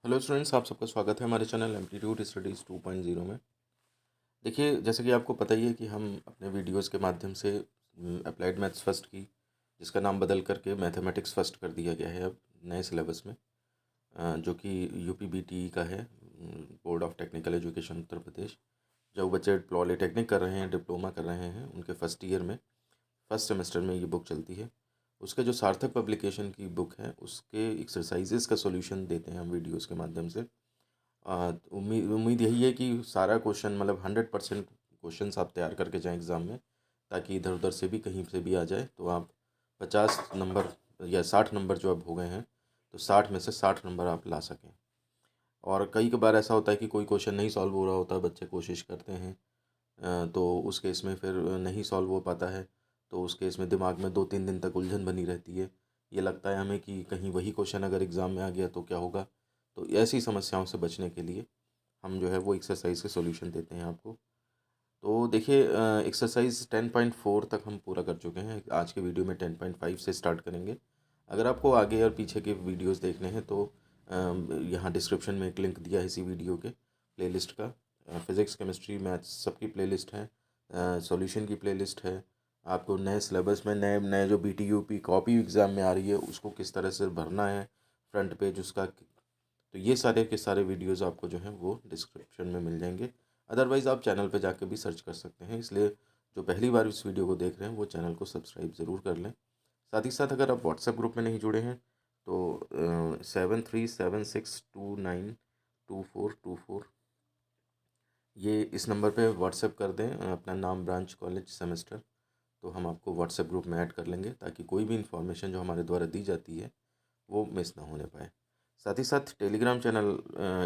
Hello students, आप सबका स्वागत है हमारे चैनल एम्पलीट्यूड स्टडीज़ 2.0 में। देखिए, जैसे कि आपको पता ही है कि हम अपने वीडियोस के माध्यम से अप्लाइड मैथ्स फर्स्ट की, जिसका नाम बदल करके मैथमेटिक्स फर्स्ट कर दिया गया है अब नए सिलेबस में, जो कि यूपीबीटी का है, board of technical education Uttar Pradesh. जो बच्चे पॉलीटेक्निक कर रहे हैं, डिप्लोमा कर रहे हैं, उनके फर्स्ट ईयर में फर्स्ट सेमेस्टर में ये बुक चलती है। उसके जो सार्थक पब्लिकेशन की बुक है, उसके एक्सरसाइजेस का सॉल्यूशन देते हैं हम वीडियोस के माध्यम से। उम्मीद उम्मीद यही है कि सारा क्वेश्चन, मतलब 100% क्वेश्चन आप तैयार करके जाएं एग्ज़ाम में, ताकि इधर उधर से भी कहीं से भी आ जाए तो आप 50 नंबर या 60 नंबर जो अब हो गए हैं, तो 60 में से 60 नंबर आप ला सकें। और कई बार ऐसा होता है कि कोई क्वेश्चन नहीं सॉल्व हो रहा होता, बच्चे कोशिश करते हैं, तो उस केस में फिर नहीं सॉल्व हो पाता है। तो उस केस में दिमाग में 2-3 दिन तक उलझन बनी रहती है। ये लगता है हमें कि कहीं वही क्वेश्चन अगर एग्ज़ाम में आ गया तो क्या होगा। तो ऐसी समस्याओं से बचने के लिए हम जो है वो एक्सरसाइज के सॉल्यूशन देते हैं आपको। तो देखिए, एक्सरसाइज 10.4 तक हम पूरा कर चुके हैं। आज के वीडियो में 10.5 से स्टार्ट करेंगे। अगर आपको आगे और पीछे के वीडियोस देखने हैं तो यहाँ डिस्क्रिप्शन में एक लिंक दिया है इसी वीडियो के प्लेलिस्ट का। फिज़िक्स, केमिस्ट्री, मैथ्स सबकी प्लेलिस्ट है, सॉल्यूशन की प्लेलिस्ट है। आपको नए सिलेबस में नए नए जो BTUP कॉपी एग्ज़ाम में आ रही है उसको किस तरह से भरना है, फ्रंट पेज उसका, तो ये सारे के सारे वीडियोस आपको जो हैं वो डिस्क्रिप्शन में मिल जाएंगे। अदरवाइज़ आप चैनल पे जाके भी सर्च कर सकते हैं। इसलिए जो पहली बार इस वीडियो को देख रहे हैं वो चैनल को सब्सक्राइब ज़रूर कर लें। साथ ही साथ अगर आप व्हाट्सएप ग्रुप में नहीं जुड़े हैं तो 7376292424 ये इस नंबर पे व्हाट्सएप कर दें अपना नाम, ब्रांच, कॉलेज, सेमेस्टर, तो हम आपको व्हाट्सएप ग्रुप में ऐड कर लेंगे, ताकि कोई भी इन्फॉर्मेशन जो हमारे द्वारा दी जाती है वो मिस ना होने पाए। साथ ही साथ टेलीग्राम चैनल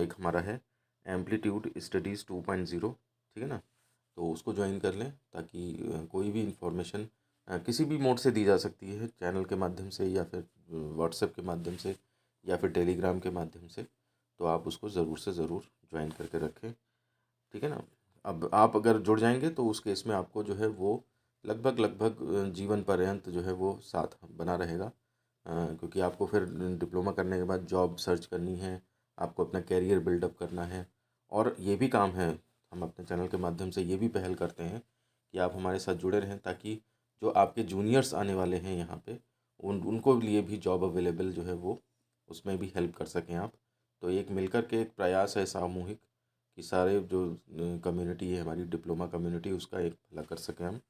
एक हमारा है, एम्पलीट्यूड स्टडीज़ 2.0, ठीक है ना। तो उसको ज्वाइन कर लें, ताकि कोई भी इंफॉर्मेशन किसी भी मोड से दी जा सकती है, चैनल के माध्यम से या फिर व्हाट्सएप के माध्यम से या फिर टेलीग्राम के माध्यम से। तो आप उसको ज़रूर से ज़रूर ज्वाइन करके रखें, ठीक है ना। अब आप अगर जुड़ जाएंगे तो उस केस में आपको जो है वो लगभग लगभग जीवन पर्यंत जो है वो साथ बना रहेगा, क्योंकि आपको फिर डिप्लोमा करने के बाद जॉब सर्च करनी है, आपको अपना कैरियर बिल्डअप करना है। और ये भी काम है, हम अपने चैनल के माध्यम से ये भी पहल करते हैं कि आप हमारे साथ जुड़े रहें, ताकि जो आपके जूनियर्स आने वाले हैं यहाँ पे, उनको लिए भी जॉब अवेलेबल जो है वो उसमें भी हेल्प कर सकें आप। तो एक मिलकर के एक प्रयास है सामूहिक, कि सारे जो कम्युनिटी है हमारी, डिप्लोमा कम्युनिटी, उसका एक भला कर सकें हम।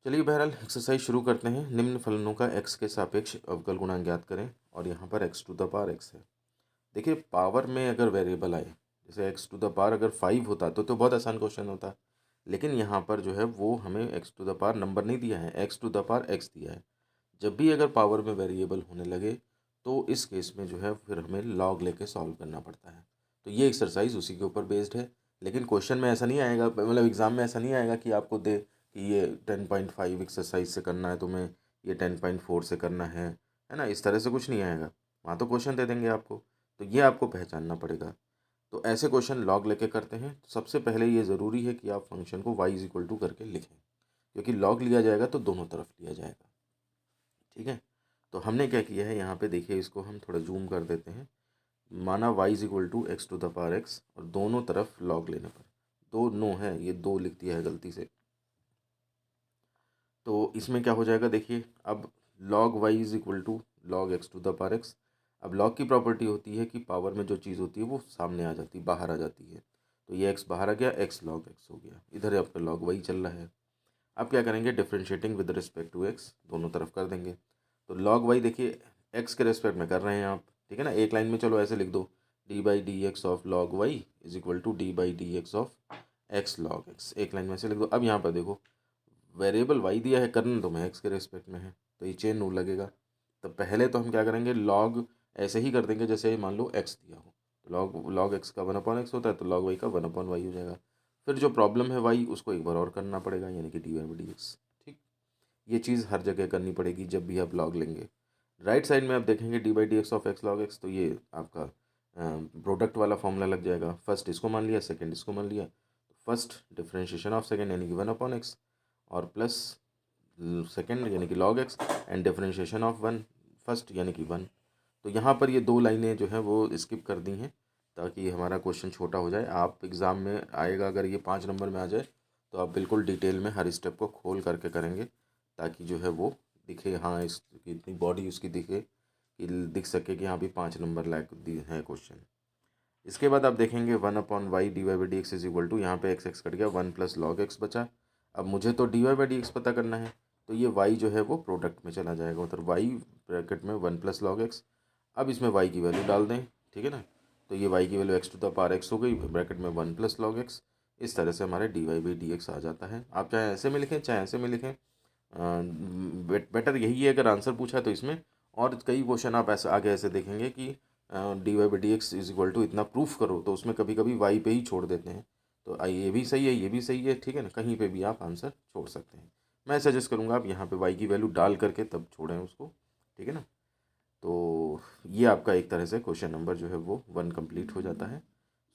चलिए, बहरहाल एक्सरसाइज शुरू करते हैं। निम्न फलनों का एक्स के सापेक्ष अवकल गुणांक ज्ञात करें, और यहाँ पर X to the power X है। देखिए, पावर में अगर वेरिएबल आए, जैसे एक्स टू द पावर अगर 5 होता तो बहुत आसान क्वेश्चन होता, लेकिन यहाँ पर जो है वो हमें X to the power number नहीं दिया है, X to the power X दिया है। जब भी अगर पावर में वेरिएबल होने लगे तो इस केस में जो है फिर हमें लॉग लेके सॉल्व करना पड़ता है। तो ये एक्सरसाइज उसी के ऊपर बेस्ड है। लेकिन क्वेश्चन में ऐसा नहीं आएगा, मतलब एग्ज़ाम में ऐसा नहीं आएगा कि आपको दे कि ये 10.5 एक्सरसाइज से करना है तुम्हें, ये 10.4 से करना है ना, इस तरह से कुछ नहीं आएगा। वहाँ तो क्वेश्चन दे देंगे आपको, तो ये आपको पहचानना पड़ेगा। तो ऐसे क्वेश्चन लॉग लेके करते हैं, तो सबसे पहले ये ज़रूरी है कि आप फंक्शन को y इज इक्वल टू करके लिखें, क्योंकि लॉग लिया जाएगा तो दोनों तरफ लिया जाएगा, ठीक है। तो हमने क्या किया है यहाँ पे, देखिए इसको हम थोड़ा जूम कर देते हैं। माना y is equal to X to the power X, और दोनों तरफ लॉग लेने पर, दो नो है, ये दो लिख दिया है गलती से। तो इसमें क्या हो जाएगा, देखिए अब log y is equal to log X to the power X. अब लॉग की प्रॉपर्टी होती है कि पावर में जो चीज़ होती है वो सामने आ जाती है, बाहर आ जाती है। तो ये x बाहर आ गया, x log x हो गया, इधर आपका log y चल रहा है। अब क्या करेंगे, differentiating with respect to x दोनों तरफ कर देंगे। तो log y देखिए x के रिस्पेक्ट में कर रहे हैं आप, ठीक है ना। एक लाइन में चलो ऐसे लिख दो, D by D X of log Y is equal to D by D X of X log X, एक लाइन में ऐसे लिख दो। अब यहाँ पर देखो, वेरिएबल वाई दिया है, करना तो मैं एक्स के रेस्पेक्ट में है, तो ये चेन रूल लगेगा। तो पहले तो हम क्या करेंगे, लॉग ऐसे ही कर देंगे जैसे मान लो एक्स दिया हो, तो लॉग लॉग एक्स का 1/x होता है, तो लॉग वाई का 1/y हो जाएगा। फिर जो प्रॉब्लम है वाई, उसको एक बार और करना पड़ेगा, यानी कि डी वाई डी एक्स, ठीक। ये चीज़ हर जगह करनी पड़ेगी जब भी आप लॉग लेंगे। राइट साइड में आप देखेंगे D by D X of X log x, तो ये आपका प्रोडक्ट वाला फॉर्मूला लग जाएगा। फर्स्ट इसको मान लिया, सेकंड इसको मान लिया, फर्स्ट डिफरेंशिएशन ऑफ सेकंड यानी कि 1/x, और प्लस सेकंड यानी कि log x, and differentiation of one first यानी कि 1। तो यहाँ पर ये 2 लाइनें जो हैं वो स्किप कर दी हैं ताकि हमारा क्वेश्चन छोटा हो जाए। आप एग्ज़ाम में आएगा अगर ये 5 नंबर में आ जाए तो आप बिल्कुल डिटेल में हर स्टेप को खोल करके करेंगे ताकि जो है वो दिखे, हाँ इसकी इतनी बॉडी उसकी दिखे कि दिख सके कि हाँ भी 5 नंबर लायक दी है क्वेश्चन। इसके बाद आप देखेंगे 1/y dy/dx is equal to, यहाँ पे x कट गया, 1 + log x बचा। अब मुझे तो dy/dx पता करना है तो ये y जो है वो प्रोडक्ट में चला जाएगा, मतलब y ब्रैकेट में 1 + log x। अब इसमें y की वैल्यू डाल दें, ठीक है ना। तो ये y की वैल्यू x⁻x हो गई, ब्रैकेट में 1 + log x। इस तरह से हमारे dy/dx आ जाता है। आप चाहे ऐसे में लिखें चाहे ऐसे में लिखें, बेटर यही है अगर आंसर पूछा है तो इसमें। और कई क्वेश्चन आप ऐसे आगे ऐसे देखेंगे कि dy/dx इज इक्वल टू इतना प्रूफ करो, तो उसमें कभी कभी y पे ही छोड़ देते हैं। तो ये भी सही है, ये भी सही है, ठीक है ना, कहीं पे भी आप आंसर छोड़ सकते हैं। मैं सजेस्ट करूँगा आप यहाँ पे y की वैल्यू डाल करके तब छोड़ें उसको, ठीक है ना। तो ये आपका एक तरह से क्वेश्चन नंबर जो है वो 1 कंप्लीट हो जाता है।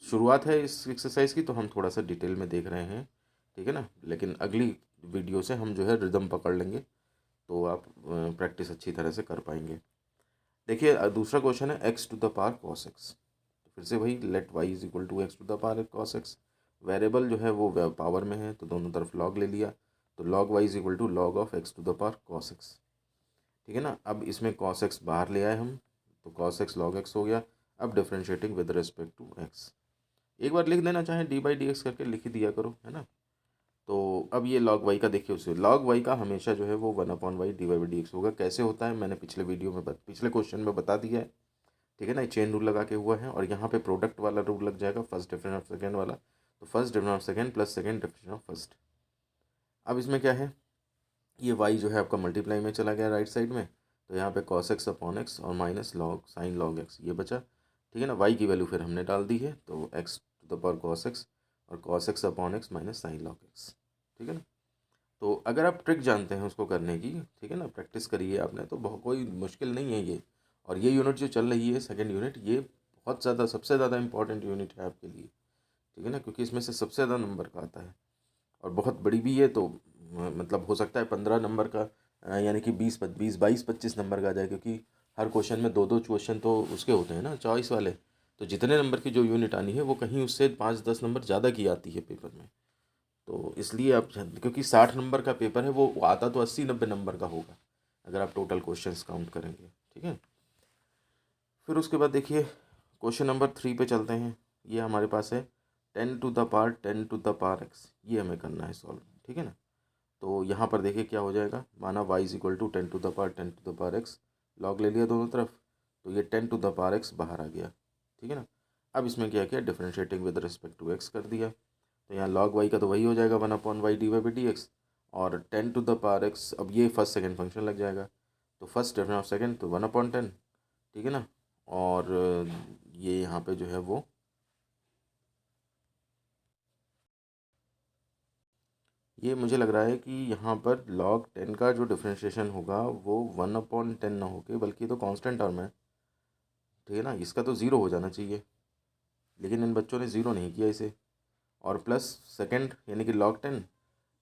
शुरुआत है इस एक्सरसाइज की, तो हम थोड़ा सा डिटेल में देख रहे हैं, ठीक है ना, लेकिन अगली वीडियो से हम जो है रिदम पकड़ लेंगे तो आप प्रैक्टिस अच्छी तरह से कर पाएंगे। देखिए दूसरा क्वेश्चन है x⁻cos x। तो फिर से वही let y is equal to x⁻cos x। Variable जो है वो पावर में है तो दोनों तरफ लॉग ले लिया, तो log y is equal to log of x⁻cos x, ठीक है ना। अब इसमें cos x बाहर ले आए हम, तो cos x log x हो गया। अब differentiating with respect to x, एक बार लिख देना, चाहे d/dx करके लिख ही दिया करो, है ना। तो अब ये log y का देखिए, उसे log y का हमेशा जो है वो 1/y dy/dx होगा। कैसे होता है मैंने पिछले वीडियो में पिछले क्वेश्चन में बता दिया है, ठीक है ना। चेन रूल लगा के हुआ है और यहाँ पे प्रोडक्ट वाला रूल लग जाएगा, फर्स्ट डिफरेंस ऑफ सेकेंड वाला। तो first difference of second plus second difference of first. अब इसमें क्या है, ये y जो है आपका मल्टीप्लाई में चला गया राइट साइड में, तो यहाँ पे cos x/x और minus log sign log x ये बचा, ठीक है ना। y की वैल्यू फिर हमने डाल दी है, तो x⁻cos x और cos x/x minus sign log x, ठीक है ना। तो अगर आप ट्रिक जानते हैं उसको करने की, ठीक है ना, प्रैक्टिस करिए आपने तो बहुत कोई मुश्किल नहीं है ये। और ये यूनिट जो चल रही है सेकंड यूनिट, ये बहुत ज़्यादा सबसे ज़्यादा इंपॉर्टेंट यूनिट है आपके लिए, ठीक है ना, क्योंकि इसमें से सबसे ज़्यादा नंबर का आता है और बहुत बड़ी भी है। तो मतलब हो सकता है 15 नंबर का यानी कि 22 25 नंबर का आ जाए, क्योंकि हर क्वेश्चन में 2 2 क्वेश्चन तो उसके होते हैं ना चॉइस वाले। तो जितने नंबर की जो यूनिट आनी है वो कहीं उससे 5 10 नंबर ज़्यादा की आती है पेपर में। तो इसलिए आप क्योंकि 60 नंबर का पेपर है, वो आता तो 80 90 नंबर का होगा अगर आप टोटल क्वेश्चंस काउंट करेंगे, ठीक है। फिर उसके बाद देखिए क्वेश्चन नंबर 3 पे चलते हैं। ये हमारे पास है 10⁻x, ये हमें करना है सॉल्व, ठीक है ना। तो यहाँ पर देखिए क्या हो जाएगा, माना y is equal to 10⁻x, log ले लिया दोनों तरफ, तो ये 10⁻x बाहर आ गया, ठीक है ना। अब इसमें क्या किया, differentiating with respect to x कर दिया, तो यहाँ log y का तो वही हो जाएगा 1/y dy/dx, और 10⁻x अब ये फर्स्ट सेकंड फंक्शन लग जाएगा, तो फर्स्ट डिफरेंस ऑफ सेकंड तो 1/10, ठीक है ना। और ये यहाँ पे जो है वो ये मुझे लग रहा है कि यहाँ पर log 10 का जो डिफरेंशिएशन होगा वो 1/10 ना होके बल्कि तो कांस्टेंट टर्म है, ठीक है ना। इसका तो ज़ीरो हो जाना चाहिए, लेकिन इन बच्चों ने ज़ीरो नहीं किया इसे। और प्लस सेकंड यानी कि log 10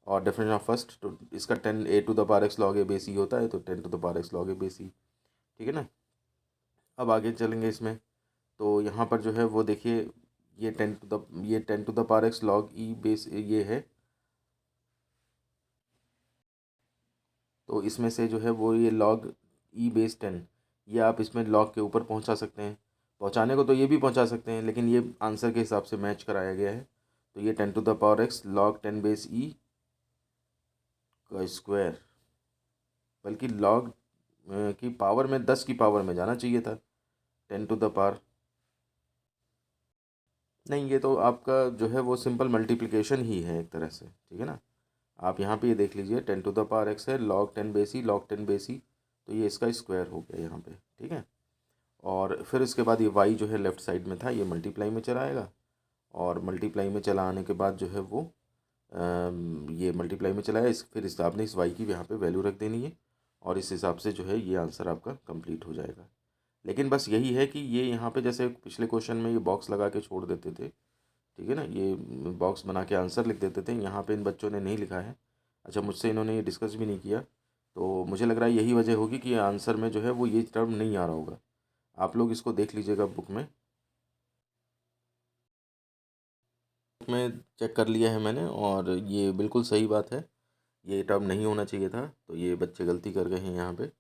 और डिफरेंस ऑफ फर्स्ट, तो इसका 10 a⁻x log a base e होता है, तो 10 log a base e, ठीक है ना। अब आगे चलेंगे इसमें, तो यहाँ पर जो है वो देखिए ये 10 log e base ये है, तो इसमें से जो है वो ये log e base 10, ये आप इसमें log के ऊपर पहुंचा सकते हैं, पहुंचाने को तो ये भी पहुंचा सकते हैं लेकिन ये आंसर के हिसाब से मैच कराया गया है। तो ये 10⁻x log 10 base e का स्क्वायर, बल्कि log की पावर में 10 की पावर में जाना चाहिए था, 10⁻, नहीं ये तो आपका जो है वो सिंपल मल्टीप्लिकेशन ही है एक तरह से, ठीक है ना। आप यहाँ पे ये देख लीजिए 10⁻x है log 10 base e log 10 base e, तो ये इसका स्क्वायर हो गया यहाँ पे, ठीक है। और फिर इसके बाद ये y जो है लेफ़्ट साइड में था ये मल्टीप्लाई में चला आएगा, और मल्टीप्लाई में चला आने के बाद जो है वो ये मल्टीप्लाई में चला है फिर इस आपने इस y की यहाँ पे वैल्यू रख देनी है, और इस हिसाब से जो है ये आंसर आपका कंप्लीट हो जाएगा। लेकिन बस यही है कि ये यहाँ पे जैसे पिछले क्वेश्चन में ये बॉक्स लगा के छोड़ देते थे, ठीक है ना, ये बॉक्स बना के आंसर लिख देते थे, यहाँ पे इन बच्चों ने नहीं लिखा है। अच्छा मुझसे इन्होंने ये डिस्कस भी नहीं किया, तो मुझे लग रहा है यही वजह होगी कि आंसर में जो है वो ये टर्म नहीं आ रहा होगा। आप लोग इसको देख लीजिएगा बुक में चेक कर लिया है मैंने, और ये बिल्कुल सही बात है। ये टर्म नहीं होना चाहिए था, तो ये बच्चे गलती कर गए हैं यहाँ पे।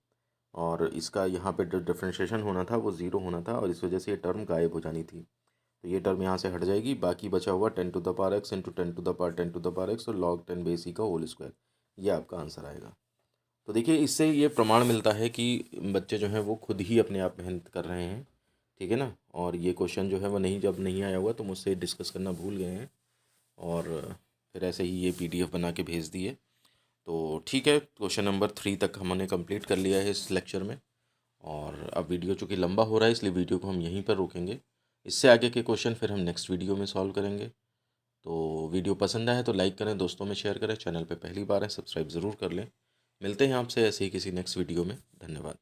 और इसका यहाँ पे जो डिफ्रेंशिएशन होना था वो ज़ीरो होना था, और इस वजह से ये टर्म गायब हो जानी थी। तो ये टर्म यहाँ से हट जाएगी। बाकी बचा हुआ 10⁻x इंटू 10⁻x और log 10 का होल स्क्वायर, ये आपका आंसर आएगा। तो देखिए, इससे ये प्रमाण मिलता है कि बच्चे जो हैं वो खुद ही अपने आप मेहनत कर रहे हैं, ठीक है ना। और ये क्वेश्चन जो है वो जब नहीं आया हुआ तो मुझसे डिस्कस करना भूल गए हैं, और फिर ऐसे ही ये PDF बना के भेज दिए। तो ठीक है, क्वेश्चन नंबर 3 तक हमने कंप्लीट कर लिया है इस लेक्चर में। और अब वीडियो चूँकि लंबा हो रहा है, इसलिए वीडियो को हम यहीं पर रोकेंगे। इससे आगे के क्वेश्चन फिर हम नेक्स्ट वीडियो में सॉल्व करेंगे। तो वीडियो पसंद आए तो लाइक करें, दोस्तों में शेयर करें, चैनल पे पहली बार है सब्सक्राइब ज़रूर कर लें। मिलते हैं आपसे ऐसे ही किसी नेक्स्ट वीडियो में। धन्यवाद।